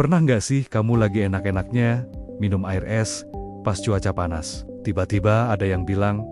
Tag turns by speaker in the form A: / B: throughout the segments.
A: Pernah nggak sih kamu lagi enak-enaknya minum air es pas cuaca panas? Tiba-tiba ada yang bilang,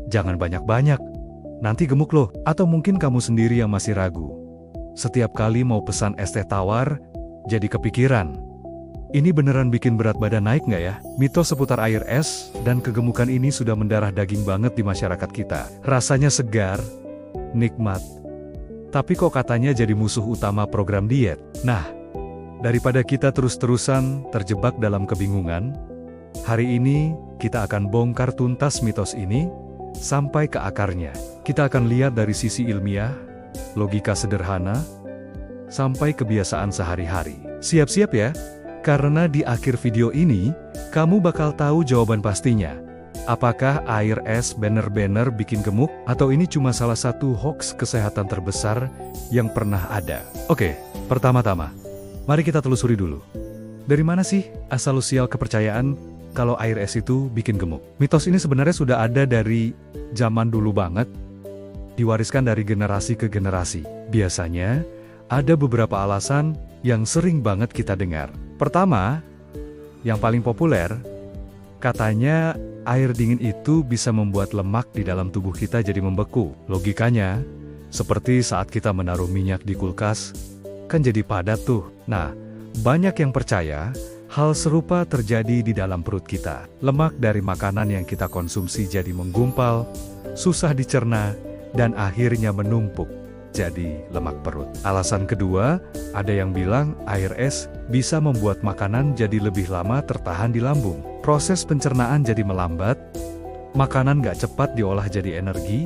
A: jangan banyak-banyak, nanti gemuk loh. Atau mungkin kamu sendiri yang masih ragu. Setiap kali mau pesan es teh tawar, jadi kepikiran, ini beneran bikin berat badan naik nggak ya? Mitos seputar air es dan kegemukan ini sudah mendarah daging banget di masyarakat kita. Rasanya segar, nikmat, tapi kok katanya jadi musuh utama program diet? Nah, daripada kita terus-terusan terjebak dalam kebingungan, hari ini kita akan bongkar tuntas mitos ini sampai ke akarnya. Kita akan lihat dari sisi ilmiah, logika sederhana, sampai kebiasaan sehari-hari. Siap-siap ya, karena di akhir video ini, kamu bakal tahu jawaban pastinya. Apakah air es bener-bener bikin gemuk, atau ini cuma salah satu hoax kesehatan terbesar yang pernah ada? Oke, pertama-tama, mari kita telusuri dulu. Dari mana sih asal-usul kepercayaan kalau air es itu bikin gemuk? Mitos ini sebenarnya sudah ada dari zaman dulu banget, diwariskan dari generasi ke generasi. Biasanya, ada beberapa alasan yang sering banget kita dengar. Pertama, yang paling populer, katanya air dingin itu bisa membuat lemak di dalam tubuh kita jadi membeku. Logikanya, seperti saat kita menaruh minyak di kulkas, kan jadi padat tuh. Nah, banyak yang percaya hal serupa terjadi di dalam perut kita. Lemak dari makanan yang kita konsumsi jadi menggumpal, susah dicerna, dan akhirnya menumpuk jadi lemak perut. Alasan kedua, ada yang bilang air es bisa membuat makanan jadi lebih lama tertahan di lambung. Proses pencernaan jadi melambat, makanan gak cepat diolah jadi energi,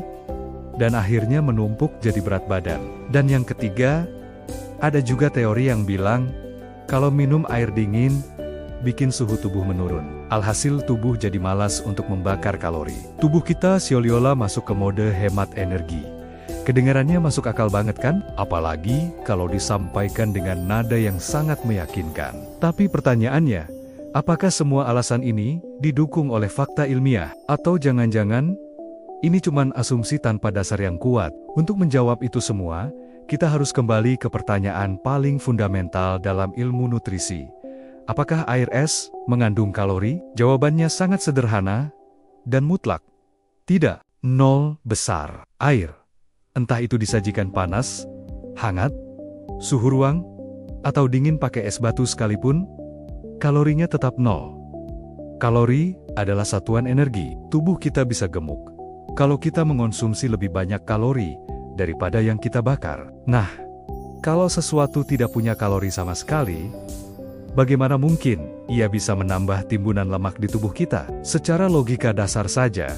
A: dan akhirnya menumpuk jadi berat badan. Dan yang ketiga, ada juga teori yang bilang, kalau minum air dingin, bikin suhu tubuh menurun. Alhasil tubuh jadi malas untuk membakar kalori. Tubuh kita seolah-olah masuk ke mode hemat energi. Kedengarannya masuk akal banget kan? Apalagi kalau disampaikan dengan nada yang sangat meyakinkan. Tapi pertanyaannya, apakah semua alasan ini didukung oleh fakta ilmiah? Atau jangan-jangan ini cuma asumsi tanpa dasar yang kuat? Untuk menjawab itu semua, kita harus kembali ke pertanyaan paling fundamental dalam ilmu nutrisi. Apakah air es mengandung kalori? Jawabannya sangat sederhana dan mutlak. Tidak. Nol besar. Air, entah itu disajikan panas, hangat, suhu ruang, atau dingin pakai es batu sekalipun, kalorinya tetap nol. Kalori adalah satuan energi. Tubuh kita bisa gemuk kalau kita mengonsumsi lebih banyak kalori daripada yang kita bakar. Nah, kalau sesuatu tidak punya kalori sama sekali, bagaimana mungkin ia bisa menambah timbunan lemak di tubuh kita? Secara logika dasar saja,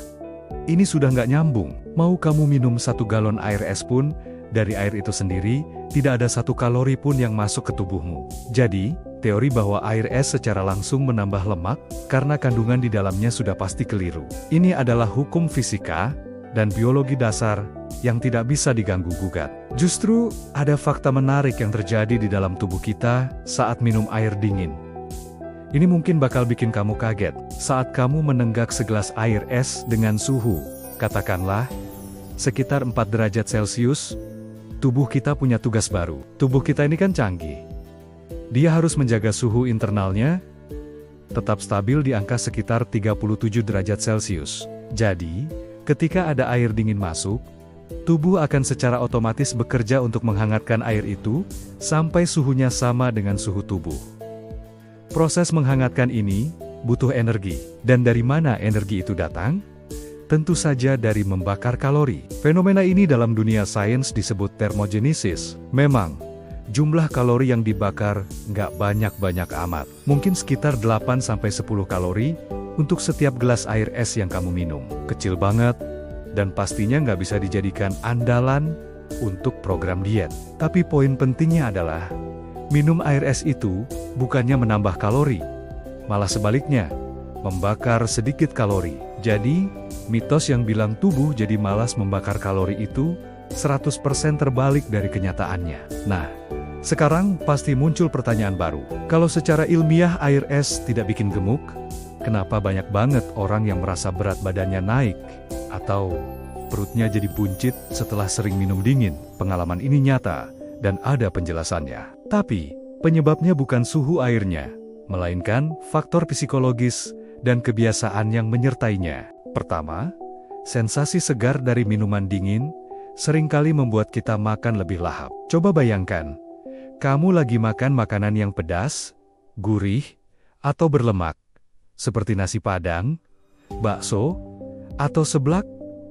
A: ini sudah nggak nyambung. Mau kamu minum 1 galon air es pun, dari air itu sendiri, tidak ada 1 kalori pun yang masuk ke tubuhmu. Jadi, teori bahwa air es secara langsung menambah lemak, karena kandungan di dalamnya sudah pasti keliru. Ini adalah hukum fisika dan biologi dasar yang tidak bisa diganggu-gugat. Justru, ada fakta menarik yang terjadi di dalam tubuh kita saat minum air dingin. Ini mungkin bakal bikin kamu kaget. Saat kamu menenggak segelas air es dengan suhu, katakanlah, sekitar 4 derajat Celcius, tubuh kita punya tugas baru. Tubuh kita ini kan canggih. Dia harus menjaga suhu internalnya tetap stabil di angka sekitar 37 derajat Celcius. Jadi, ketika ada air dingin masuk, tubuh akan secara otomatis bekerja untuk menghangatkan air itu, sampai suhunya sama dengan suhu tubuh. Proses menghangatkan ini butuh energi. Dan dari mana energi itu datang? Tentu saja dari membakar kalori. Fenomena ini dalam dunia sains disebut termogenesis. Memang, jumlah kalori yang dibakar nggak banyak-banyak amat. Mungkin sekitar 8-10 kalori untuk setiap gelas air es yang kamu minum. Kecil banget, dan pastinya nggak bisa dijadikan andalan untuk program diet. Tapi poin pentingnya adalah, minum air es itu bukannya menambah kalori, malah sebaliknya, membakar sedikit kalori. Jadi, mitos yang bilang tubuh jadi malas membakar kalori itu 100% terbalik dari kenyataannya. Nah, sekarang pasti muncul pertanyaan baru. Kalau secara ilmiah air es tidak bikin gemuk, kenapa banyak banget orang yang merasa berat badannya naik, atau perutnya jadi buncit setelah sering minum dingin? Pengalaman ini nyata, dan ada penjelasannya. Tapi, Penyebabnya bukan suhu airnya, melainkan faktor psikologis dan kebiasaan yang menyertainya. Pertama, sensasi segar dari minuman dingin seringkali membuat kita makan lebih lahap. Coba bayangkan, kamu lagi makan makanan yang pedas, gurih, atau berlemak, seperti nasi padang, bakso, atau seblak.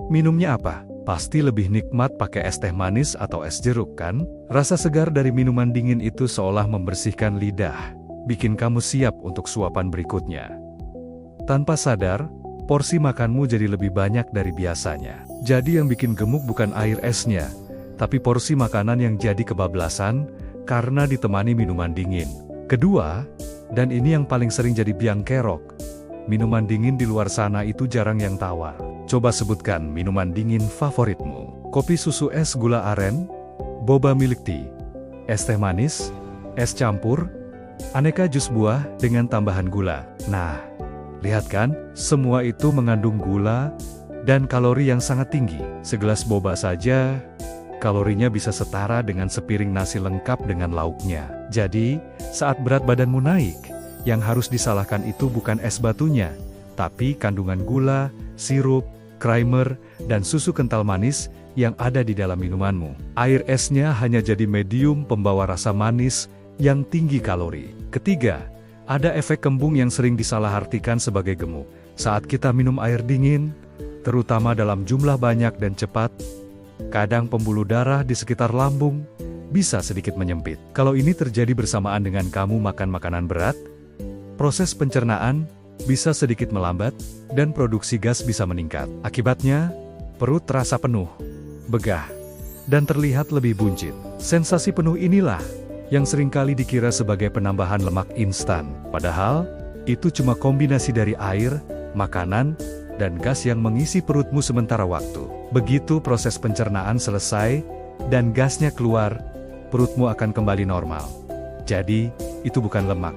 A: Minumnya apa? Pasti lebih nikmat pakai es teh manis atau es jeruk kan? Rasa segar dari minuman dingin itu seolah membersihkan lidah, bikin kamu siap untuk suapan berikutnya. Tanpa sadar, porsi makanmu jadi lebih banyak dari biasanya. Jadi yang bikin gemuk bukan air esnya, tapi porsi makanan yang jadi kebablasan karena ditemani minuman dingin. Kedua, dan ini yang paling sering jadi biang kerok, minuman dingin di luar sana itu jarang yang tawar. Coba sebutkan minuman dingin favoritmu. Kopi susu es gula aren, boba milk tea, es teh manis, es campur, aneka jus buah dengan tambahan gula. Nah, lihat kan, semua itu mengandung gula dan kalori yang sangat tinggi. Segelas boba saja, kalorinya bisa setara dengan sepiring nasi lengkap dengan lauknya. Jadi, saat berat badanmu naik, yang harus disalahkan itu bukan es batunya, tapi kandungan gula, sirup, creamer, dan susu kental manis yang ada di dalam minumanmu. Air esnya hanya jadi medium pembawa rasa manis yang tinggi kalori. Ketiga, ada efek kembung yang sering disalahartikan sebagai gemuk. Saat kita minum air dingin, terutama dalam jumlah banyak dan cepat, kadang pembuluh darah di sekitar lambung bisa sedikit menyempit. Kalau ini terjadi bersamaan dengan kamu makan makanan berat, proses pencernaan bisa sedikit melambat, dan produksi gas bisa meningkat. Akibatnya, perut terasa penuh, begah, dan terlihat lebih buncit. Sensasi penuh inilah yang seringkali dikira sebagai penambahan lemak instan. Padahal, itu cuma kombinasi dari air, makanan, dan gas yang mengisi perutmu sementara waktu. Begitu proses pencernaan selesai, dan gasnya keluar, perutmu akan kembali normal. Jadi, itu bukan lemak.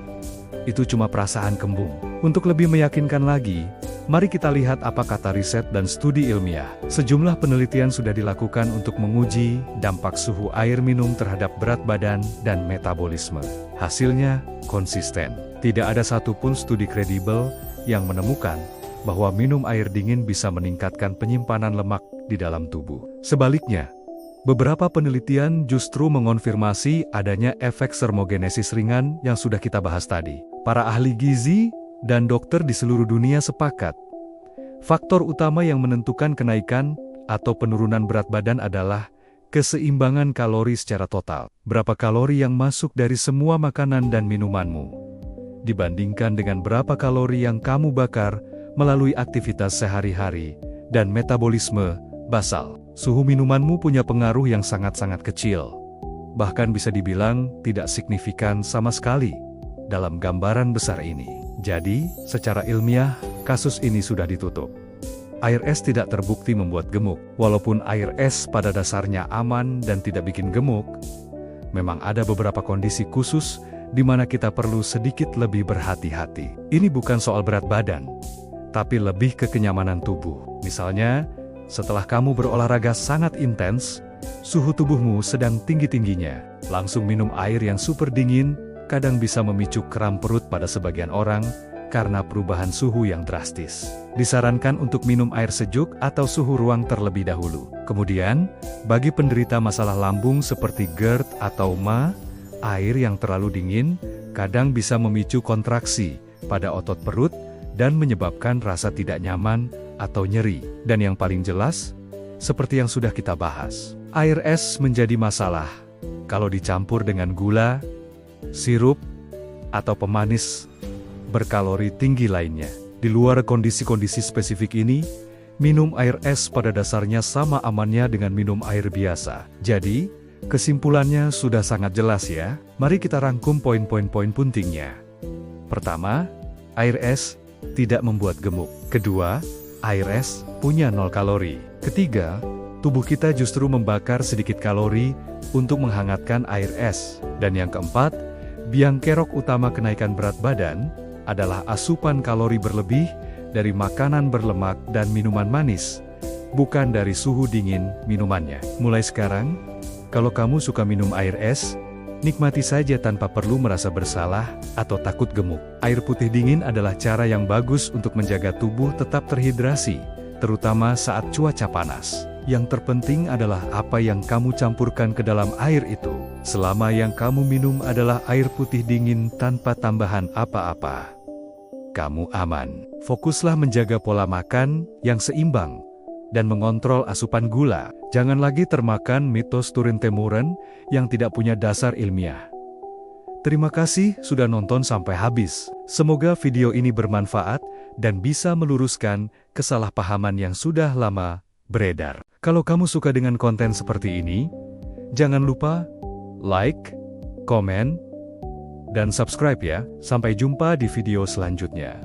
A: Itu cuma perasaan kembung. Untuk lebih meyakinkan lagi, mari kita lihat apa kata riset dan studi ilmiah. Sejumlah penelitian sudah dilakukan untuk menguji dampak suhu air minum terhadap berat badan dan metabolisme. Hasilnya konsisten. Tidak ada satupun studi kredibel yang menemukan bahwa minum air dingin bisa meningkatkan penyimpanan lemak di dalam tubuh. Sebaliknya, beberapa penelitian justru mengonfirmasi adanya efek termogenesis ringan yang sudah kita bahas tadi. Para ahli gizi dan dokter di seluruh dunia sepakat, faktor utama yang menentukan kenaikan atau penurunan berat badan adalah keseimbangan kalori secara total. Berapa kalori yang masuk dari semua makanan dan minumanmu, dibandingkan dengan berapa kalori yang kamu bakar melalui aktivitas sehari-hari dan metabolisme basal. Suhu minumanmu punya pengaruh yang sangat-sangat kecil, bahkan bisa dibilang tidak signifikan sama sekali dalam gambaran besar ini. Jadi, secara ilmiah, kasus ini sudah ditutup. Air es tidak terbukti membuat gemuk. Walaupun air es pada dasarnya aman dan tidak bikin gemuk, memang ada beberapa kondisi khusus di mana kita perlu sedikit lebih berhati-hati. Ini bukan soal berat badan, tapi lebih ke kenyamanan tubuh. Misalnya, setelah kamu berolahraga sangat intens, suhu tubuhmu sedang tinggi-tingginya. Langsung minum air yang super dingin, kadang bisa memicu kram perut pada sebagian orang karena perubahan suhu yang drastis. Disarankan untuk minum air sejuk atau suhu ruang terlebih dahulu. Kemudian, bagi penderita masalah lambung seperti GERD atau MA, air yang terlalu dingin kadang bisa memicu kontraksi pada otot perut dan menyebabkan rasa tidak nyaman atau nyeri. Dan yang paling jelas, seperti yang sudah kita bahas, air es menjadi masalah kalau dicampur dengan gula, sirup, atau pemanis berkalori tinggi lainnya. Di luar kondisi-kondisi spesifik ini, minum air es pada dasarnya sama amannya dengan minum air biasa. Jadi, kesimpulannya sudah sangat jelas ya. Mari kita rangkum poin-poin pentingnya. Pertama, air es tidak membuat gemuk. Kedua, air es punya 0 kalori. Ketiga, tubuh kita justru membakar sedikit kalori untuk menghangatkan air es. Dan yang keempat, biang kerok utama kenaikan berat badan adalah asupan kalori berlebih dari makanan berlemak dan minuman manis, bukan dari suhu dingin minumannya. Mulai sekarang, kalau kamu suka minum air es, Nikmati saja tanpa perlu merasa bersalah atau takut gemuk. Air putih dingin adalah cara yang bagus untuk menjaga tubuh tetap terhidrasi, terutama saat cuaca panas. Yang terpenting adalah apa yang kamu campurkan ke dalam air itu. Selama yang kamu minum adalah air putih dingin tanpa tambahan apa-apa, kamu aman. Fokuslah menjaga pola makan yang seimbang dan mengontrol asupan gula. Jangan lagi termakan mitos turun-temurun yang tidak punya dasar ilmiah. Terima kasih sudah nonton sampai habis. Semoga video ini bermanfaat dan bisa meluruskan kesalahpahaman yang sudah lama beredar. Kalau kamu suka dengan konten seperti ini, jangan lupa like, komen, dan subscribe ya. Sampai jumpa di video selanjutnya.